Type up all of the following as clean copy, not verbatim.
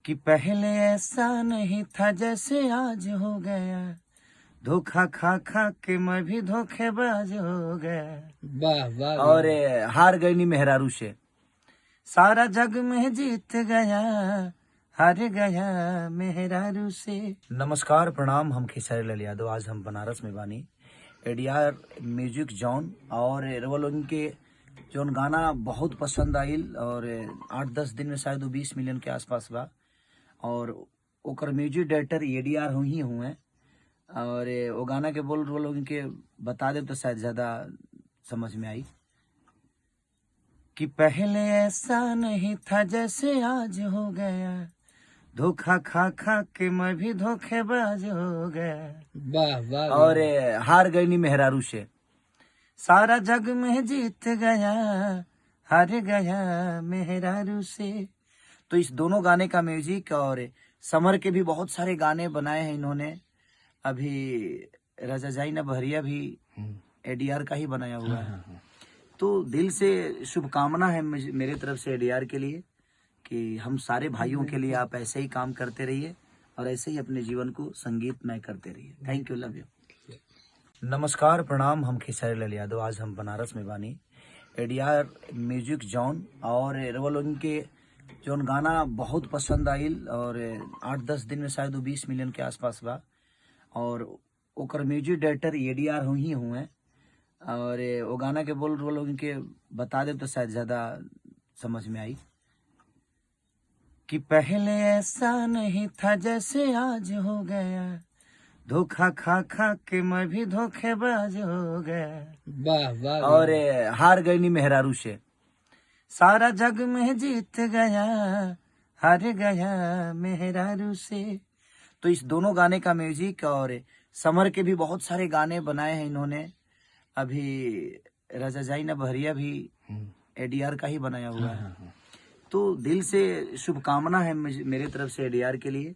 कि पहले ऐसा नहीं था जैसे आज हो गया, धोखा खा खा के मैं भी धोखेबाज हो गया। वाह वाह और भैया। हार गई नी मेहरारू से, सारा जग में जीत गया, हार गया मेहरारू से। नमस्कार प्रणाम, हम खेसारी लाल यादव। आज हम बनारस में बानी एडीआर म्यूजिक जॉन और वो लोगन के जौन गाना बहुत पसंद आइल और 8-10 दिन में शायद वो 20 मिलियन के आसपास बा। और ओकर म्यूजिक डायरेक्टर एडीआर ही हुए। और वो गाना के बोल वो लोगन के बता दे तो शायद ज्यादा समझ में आई कि पहले ऐसा नहीं था जैसे आज हो गया, धोखा खा खा के मैं भी धोखेबाज हो गया। वाह वाह और भैया। हार गई नी मेहरारू से, सारा जग में जीत गया, हार गया मेहरारू से। तो इस दोनों गाने का म्यूजिक और समर के भी बहुत सारे गाने बनाए हैं इन्होंने। अभी रजा जाई ना बहरिया भी एडीआर का ही बनाया हुआ है। तो दिल से शुभकामना है मेरे तरफ से एडीआर के लिए कि हम सारे भाइयों के लिए आप ऐसे ही काम करते रहिए और ऐसे ही अपने जीवन को संगीतमय करते रहिए। Thank you, love you. नमस्कार प्रणाम, हम खेसारी लाल यादव। आज हम बनारस में बानी एडीआर म्यूजिक जॉन और वो लोगन के जौन गाना बहुत पसंद आइल और 8-10 दिन में शायद वो 20 मिलियन के आसपास बा। और ओकर म्यूजिक डायरेक्टर एडीआर ही हुए। और वो गाना के बोल वो लोगन के बता दे तो शायद ज्यादा समझ में आई कि पहले ऐसा नहीं था जैसे आज हो गया, धोखा खा खा के मैं भी धोखेबाज हो गया। वाह वाह और भैया। हार गई नी मेहरारू से, सारा जग में जीत गया, हार गया मेहरारू से। तो इस दोनों गाने का म्यूजिक और समर के भी बहुत सारे गाने बनाए हैं इन्होंने। अभी रजा जाई ना बहरिया भी एडीआर का ही बनाया हुआ है। तो दिल से शुभकामना है मेरे तरफ से एडीआर के लिए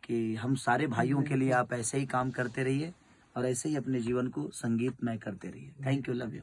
कि हम सारे भाइयों के लिए आप ऐसे ही काम करते रहिए और ऐसे ही अपने जीवन को संगीतमय करते रहिए। Thank you, love you.